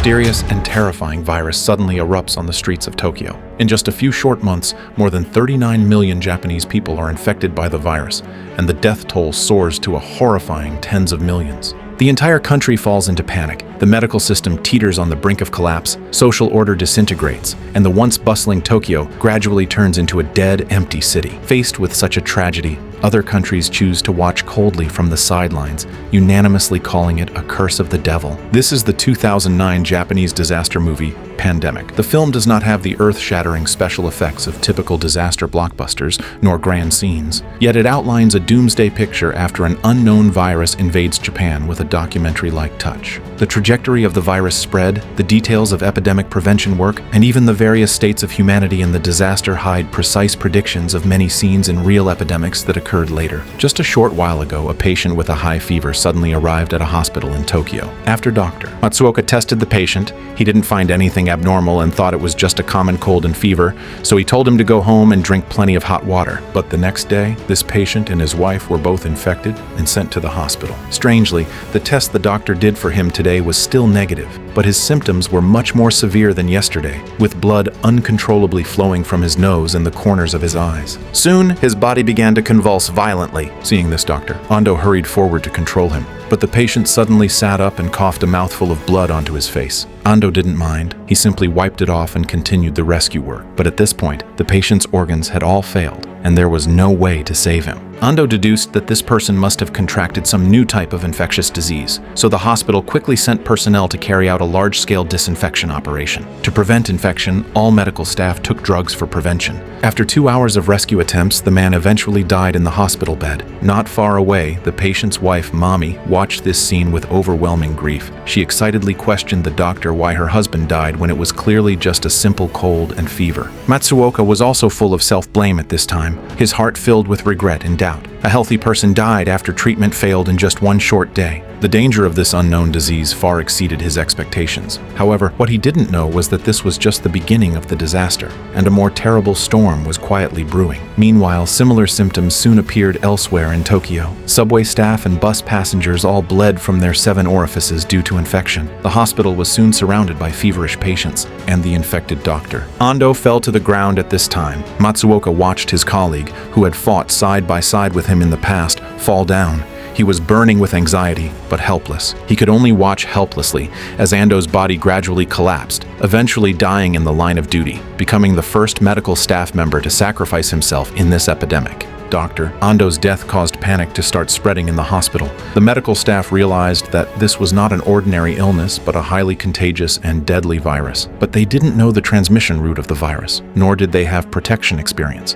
mysterious and terrifying virus suddenly erupts on the streets of Tokyo. In just a few short months, more than 39 million Japanese people are infected by the virus, and the death toll soars to a horrifying tens of millions. The entire country falls into panic, the medical system teeters on the brink of collapse, social order disintegrates, and the once bustling Tokyo gradually turns into a dead, empty city. Faced with such a tragedy, other countries choose to watch coldly from the sidelines, unanimously calling it a curse of the devil. This is the 2009 Japanese disaster movie, Pandemic. The film does not have the earth-shattering special effects of typical disaster blockbusters, nor grand scenes, yet it outlines a doomsday picture after an unknown virus invades Japan with a documentary-like touch. The trajectory of the virus spread, the details of epidemic prevention work, and even the various states of humanity in the disaster hide precise predictions of many scenes in real epidemics that occurred later. Just a short while ago, a patient with a high fever suddenly arrived at a hospital in Tokyo. After Dr. Matsuoka tested the patient, he didn't find anything abnormal and thought it was just a common cold and fever, so he told him to go home and drink plenty of hot water. But the next day, this patient and his wife were both infected and sent to the hospital. Strangely, the test the doctor did for him today was still negative, but his symptoms were much more severe than yesterday, with blood uncontrollably flowing from his nose and the corners of his eyes. Soon, his body began to convulse violently. Seeing this doctor, Ando hurried forward to control him, but the patient suddenly sat up and coughed a mouthful of blood onto his face. Ando didn't mind. He simply wiped it off and continued the rescue work. But at this point, the patient's organs had all failed, and there was no way to save him. Ando deduced that this person must have contracted some new type of infectious disease, so the hospital quickly sent personnel to carry out a large-scale disinfection operation. To prevent infection, all medical staff took drugs for prevention. After 2 hours of rescue attempts, the man eventually died in the hospital bed. Not far away, the patient's wife, Mami, watched this scene with overwhelming grief. She excitedly questioned the doctor why her husband died when it was clearly just a simple cold and fever. Matsuoka was also full of self-blame at this time, his heart filled with regret and doubt. A healthy person died after treatment failed in just one short day. The danger of this unknown disease far exceeded his expectations. However, what he didn't know was that this was just the beginning of the disaster, and a more terrible storm was quietly brewing. Meanwhile, similar symptoms soon appeared elsewhere in Tokyo. Subway staff and bus passengers all bled from their 7 orifices due to infection. The hospital was soon surrounded by feverish patients and the infected doctor. Ando fell to the ground at this time. Matsuoka watched his colleague, who had fought side by side with him in the past, fall down. He was burning with anxiety, but helpless. He could only watch helplessly as Ando's body gradually collapsed, eventually dying in the line of duty, becoming the first medical staff member to sacrifice himself in this epidemic. Ando's death caused panic to start spreading in the hospital. The medical staff realized that this was not an ordinary illness, but a highly contagious and deadly virus. But they didn't know the transmission route of the virus, nor did they have protection experience.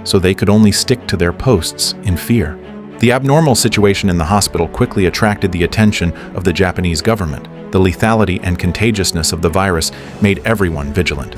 So they could only stick to their posts in fear. The abnormal situation in the hospital quickly attracted the attention of the Japanese government. The lethality and contagiousness of the virus made everyone vigilant.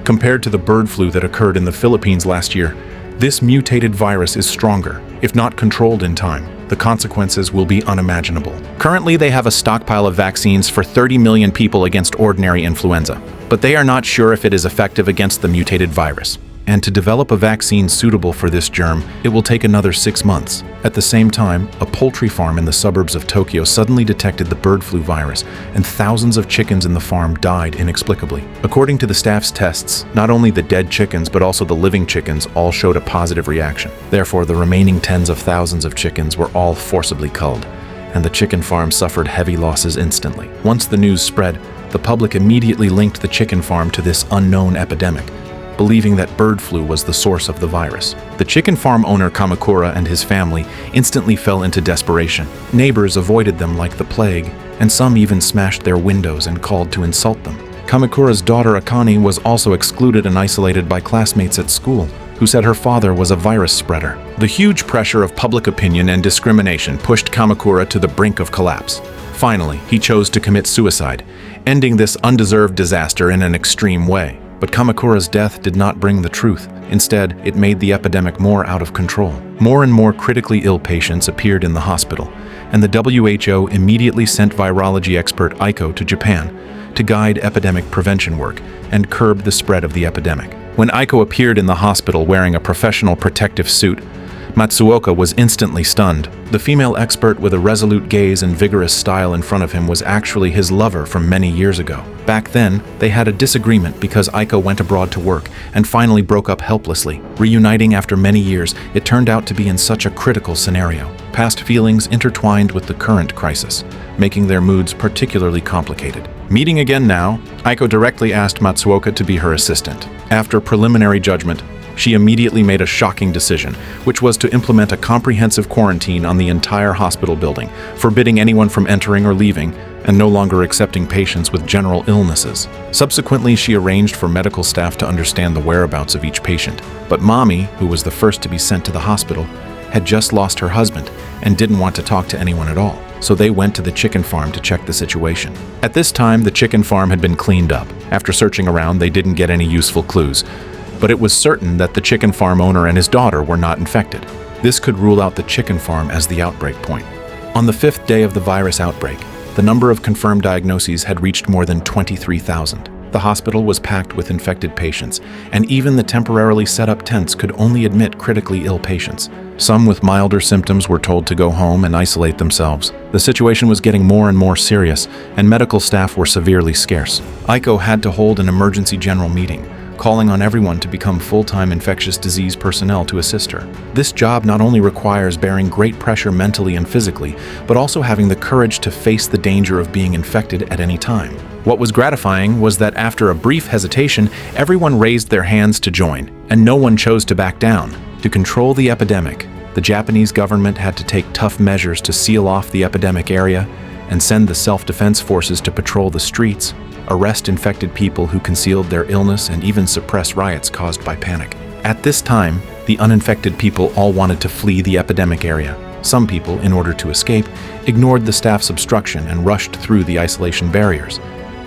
Compared to the bird flu that occurred in the Philippines last year, this mutated virus is stronger. If not controlled in time, the consequences will be unimaginable. Currently, they have a stockpile of vaccines for 30 million people against ordinary influenza, but they are not sure if it is effective against the mutated virus. And to develop a vaccine suitable for this germ, it will take another 6 months. At the same time, a poultry farm in the suburbs of Tokyo suddenly detected the bird flu virus, and thousands of chickens in the farm died inexplicably. According to the staff's tests, not only the dead chickens but also the living chickens all showed a positive reaction. Therefore, the remaining tens of thousands of chickens were all forcibly culled, and the chicken farm suffered heavy losses instantly. Once the news spread, the public immediately linked the chicken farm to this unknown epidemic, believing that bird flu was the source of the virus. The chicken farm owner Kamakura and his family instantly fell into desperation. Neighbors avoided them like the plague, and some even smashed their windows and called to insult them. Kamakura's daughter Akane was also excluded and isolated by classmates at school, who said her father was a virus spreader. The huge pressure of public opinion and discrimination pushed Kamakura to the brink of collapse. Finally, he chose to commit suicide, ending this undeserved disaster in an extreme way. But Kamakura's death did not bring the truth. Instead, it made the epidemic more out of control. More and more critically ill patients appeared in the hospital, and the WHO immediately sent virology expert Aiko to Japan to guide epidemic prevention work and curb the spread of the epidemic. When Aiko appeared in the hospital wearing a professional protective suit, Matsuoka was instantly stunned. The female expert with a resolute gaze and vigorous style in front of him was actually his lover from many years ago. Back then, they had a disagreement because Aiko went abroad to work and finally broke up helplessly. Reuniting after many years, it turned out to be in such a critical scenario. Past feelings intertwined with the current crisis, making their moods particularly complicated. Meeting again now, Aiko directly asked Matsuoka to be her assistant. After preliminary judgment, she immediately made a shocking decision, which was to implement a comprehensive quarantine on the entire hospital building, forbidding anyone from entering or leaving, and no longer accepting patients with general illnesses. Subsequently, she arranged for medical staff to understand the whereabouts of each patient. But Mommy, who was the first to be sent to the hospital, had just lost her husband and didn't want to talk to anyone at all. So they went to the chicken farm to check the situation. At this time, the chicken farm had been cleaned up. After searching around, they didn't get any useful clues. But it was certain that the chicken farm owner and his daughter were not infected. This could rule out the chicken farm as the outbreak point. On the 5th day of the virus outbreak, the number of confirmed diagnoses had reached more than 23,000. The hospital was packed with infected patients, and even the temporarily set up tents could only admit critically ill patients. Some with milder symptoms were told to go home and isolate themselves. The situation was getting more and more serious, and medical staff were severely scarce. Aiko had to hold an emergency general meeting, calling on everyone to become full-time infectious disease personnel to assist her. This job not only requires bearing great pressure mentally and physically, but also having the courage to face the danger of being infected at any time. What was gratifying was that after a brief hesitation, everyone raised their hands to join, and no one chose to back down. To control the epidemic, the Japanese government had to take tough measures to seal off the epidemic area and send the self-defense forces to patrol the streets, arrest infected people who concealed their illness, and even suppress riots caused by panic. At this time, the uninfected people all wanted to flee the epidemic area. Some people, in order to escape, ignored the staff's obstruction and rushed through the isolation barriers.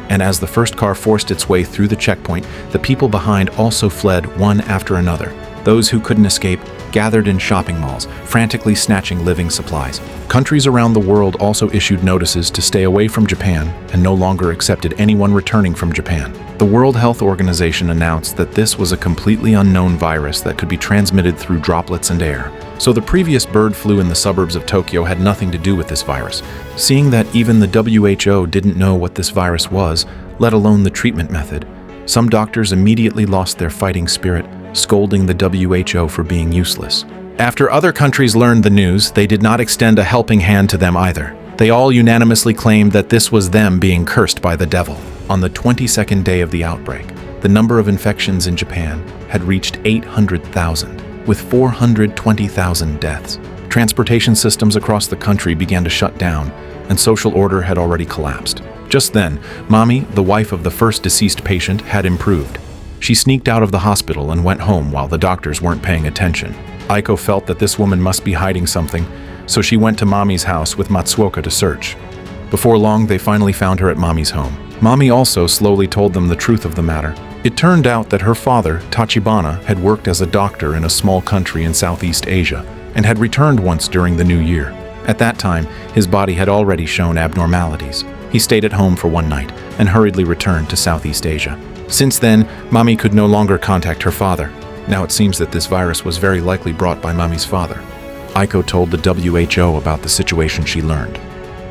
And as the first car forced its way through the checkpoint, the people behind also fled one after another. Those who couldn't escape gathered in shopping malls, frantically snatching living supplies. Countries around the world also issued notices to stay away from Japan and no longer accepted anyone returning from Japan. The World Health Organization announced that this was a completely unknown virus that could be transmitted through droplets and air. So the previous bird flu in the suburbs of Tokyo had nothing to do with this virus. Seeing that even the WHO didn't know what this virus was, let alone the treatment method, some doctors immediately lost their fighting spirit, scolding the WHO for being useless. After other countries learned the news, they did not extend a helping hand to them either. They all unanimously claimed that this was them being cursed by the devil. On the 22nd day of the outbreak, the number of infections in Japan had reached 800,000, with 420,000 deaths. Transportation systems across the country began to shut down, and social order had already collapsed. Just then, Mami, the wife of the first deceased patient, had improved. She sneaked out of the hospital and went home while the doctors weren't paying attention. Aiko felt that this woman must be hiding something, so she went to Mami's house with Matsuoka to search. Before long, they finally found her at Mami's home. Mami also slowly told them the truth of the matter. It turned out that her father, Tachibana, had worked as a doctor in a small country in Southeast Asia and had returned once during the new year. At that time, his body had already shown abnormalities. He stayed at home for one night and hurriedly returned to Southeast Asia. Since then, Mami could no longer contact her father. Now it seems that this virus was very likely brought by Mami's father. Aiko told the WHO about the situation she learned.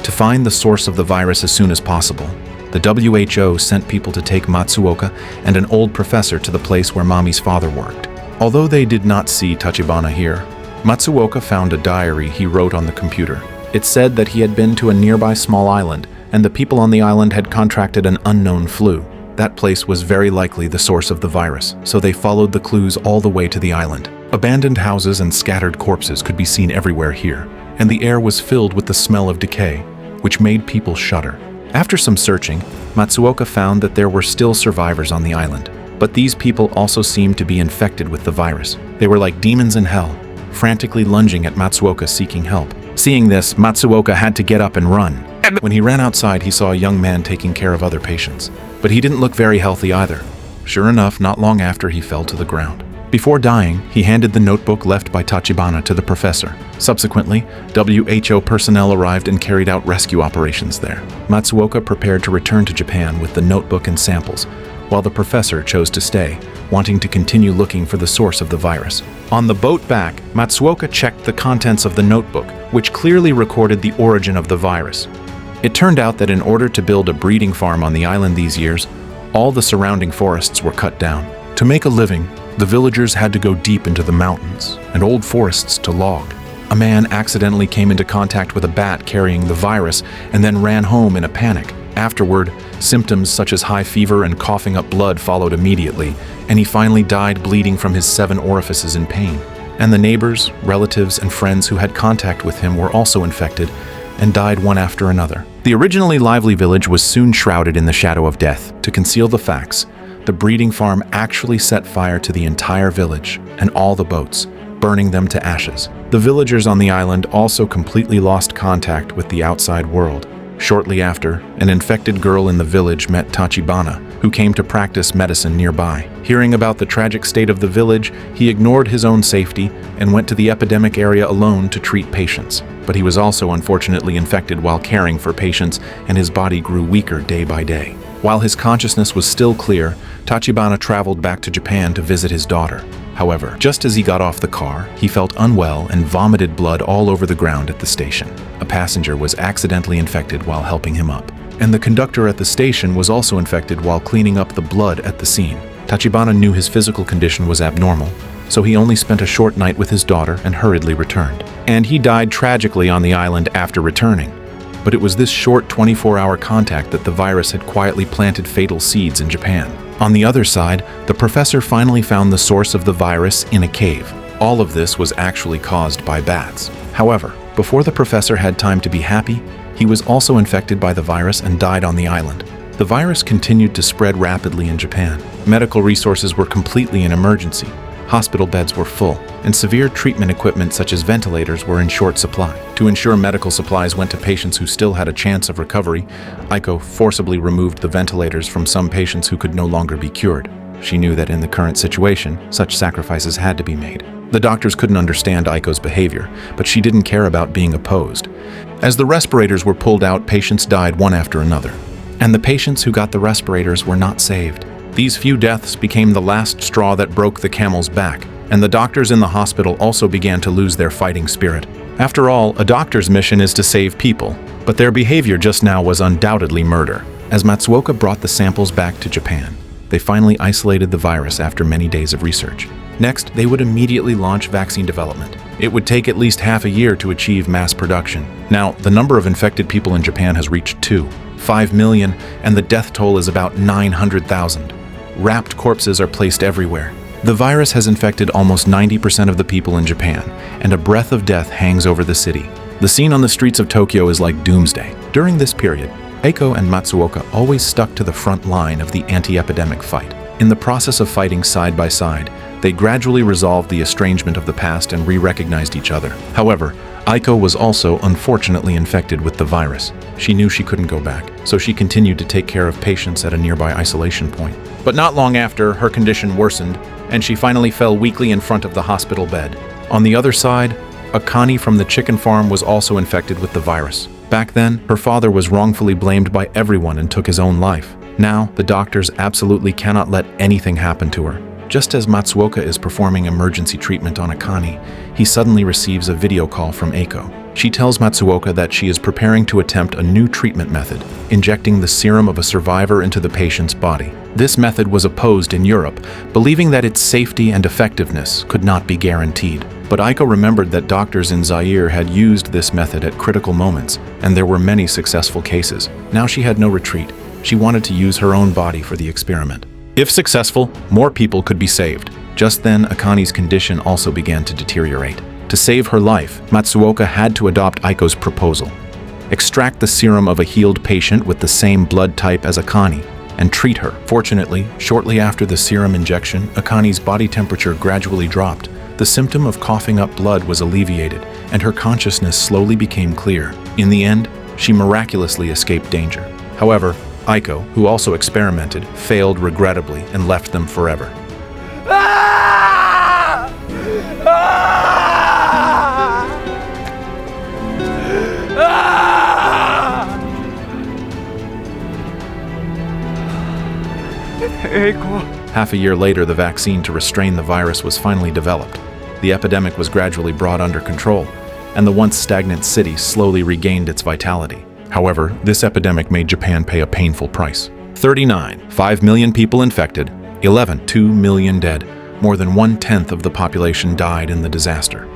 To find the source of the virus as soon as possible, the WHO sent people to take Matsuoka and an old professor to the place where Mami's father worked. Although they did not see Tachibana here, Matsuoka found a diary he wrote on the computer. It said that he had been to a nearby small island, and the people on the island had contracted an unknown flu. That place was very likely the source of the virus, so they followed the clues all the way to the island. Abandoned houses and scattered corpses could be seen everywhere here, and the air was filled with the smell of decay, which made people shudder. After some searching, Matsuoka found that there were still survivors on the island, but these people also seemed to be infected with the virus. They were like demons in hell, frantically lunging at Matsuoka seeking help. Seeing this, Matsuoka had to get up and run. When he ran outside, he saw a young man taking care of other patients, but he didn't look very healthy either. Sure enough, not long after, he fell to the ground. Before dying, he handed the notebook left by Tachibana to the professor. Subsequently, WHO personnel arrived and carried out rescue operations there. Matsuoka prepared to return to Japan with the notebook and samples, while the professor chose to stay, wanting to continue looking for the source of the virus. On the boat back, Matsuoka checked the contents of the notebook, which clearly recorded the origin of the virus. It turned out that in order to build a breeding farm on the island these years, all the surrounding forests were cut down. To make a living, the villagers had to go deep into the mountains and old forests to log. A man accidentally came into contact with a bat carrying the virus and then ran home in a panic. Afterward, symptoms such as high fever and coughing up blood followed immediately, and he finally died bleeding from his 7 orifices in pain. And the neighbors, relatives, and friends who had contact with him were also infected and died one after another. The originally lively village was soon shrouded in the shadow of death. To conceal the facts, the breeding farm actually set fire to the entire village and all the boats, burning them to ashes. The villagers on the island also completely lost contact with the outside world. Shortly after, an infected girl in the village met Tachibana, who came to practice medicine nearby. Hearing about the tragic state of the village, he ignored his own safety and went to the epidemic area alone to treat patients. But he was also unfortunately infected while caring for patients, and his body grew weaker day by day. While his consciousness was still clear, Tachibana traveled back to Japan to visit his daughter. However, just as he got off the car, he felt unwell and vomited blood all over the ground at the station. A passenger was accidentally infected while helping him up, and the conductor at the station was also infected while cleaning up the blood at the scene. Tachibana knew his physical condition was abnormal, so he only spent a short night with his daughter and hurriedly returned. And he died tragically on the island after returning. But it was this short 24-hour contact that the virus had quietly planted fatal seeds in Japan. On the other side, the professor finally found the source of the virus in a cave. All of this was actually caused by bats. However, before the professor had time to be happy, he was also infected by the virus and died on the island. The virus continued to spread rapidly in Japan. Medical resources were completely in emergency. Hospital beds were full, and severe treatment equipment such as ventilators were in short supply. To ensure medical supplies went to patients who still had a chance of recovery, Aiko forcibly removed the ventilators from some patients who could no longer be cured. She knew that in the current situation, such sacrifices had to be made. The doctors couldn't understand Aiko's behavior, but she didn't care about being opposed. As the respirators were pulled out, patients died one after another. And the patients who got the respirators were not saved. These few deaths became the last straw that broke the camel's back, and the doctors in the hospital also began to lose their fighting spirit. After all, a doctor's mission is to save people, but their behavior just now was undoubtedly murder. As Matsuoka brought the samples back to Japan, they finally isolated the virus after many days of research. Next, they would immediately launch vaccine development. It would take at least half a year to achieve mass production. Now, the number of infected people in Japan has reached 5 million, and the death toll is about 900,000. Wrapped corpses are placed everywhere. The virus has infected almost 90% of the people in Japan, and a breath of death hangs over the city. The scene on the streets of Tokyo is like doomsday. During this period, Aiko and Matsuoka always stuck to the front line of the anti-epidemic fight. In the process of fighting side by side, they gradually resolved the estrangement of the past and re-recognized each other. However, Aiko was also unfortunately infected with the virus. She knew she couldn't go back, so she continued to take care of patients at a nearby isolation point. But not long after, her condition worsened, and she finally fell weakly in front of the hospital bed. On the other side, Akane from the chicken farm was also infected with the virus. Back then, her father was wrongfully blamed by everyone and took his own life. Now, the doctors absolutely cannot let anything happen to her. Just as Matsuoka is performing emergency treatment on Akane, he suddenly receives a video call from Aiko. She tells Matsuoka that she is preparing to attempt a new treatment method, injecting the serum of a survivor into the patient's body. This method was opposed in Europe, believing that its safety and effectiveness could not be guaranteed. But Aiko remembered that doctors in Zaire had used this method at critical moments, and there were many successful cases. Now she had no retreat. She wanted to use her own body for the experiment. If successful, more people could be saved. Just then, Akane's condition also began to deteriorate. To save her life, Matsuoka had to adopt Aiko's proposal. Extract the serum of a healed patient with the same blood type as Akane and treat her. Fortunately, shortly after the serum injection, Akane's body temperature gradually dropped. The symptom of coughing up blood was alleviated, and her consciousness slowly became clear. In the end, she miraculously escaped danger. However, Aiko, who also experimented, failed regrettably and left them forever. Half a year later, the vaccine to restrain the virus was finally developed. the epidemic was gradually brought under control, and the once stagnant city slowly regained its vitality. However, this epidemic made Japan pay a painful price. 39. 5 million people infected, 2 million dead. More than 1/10 of the population died in the disaster.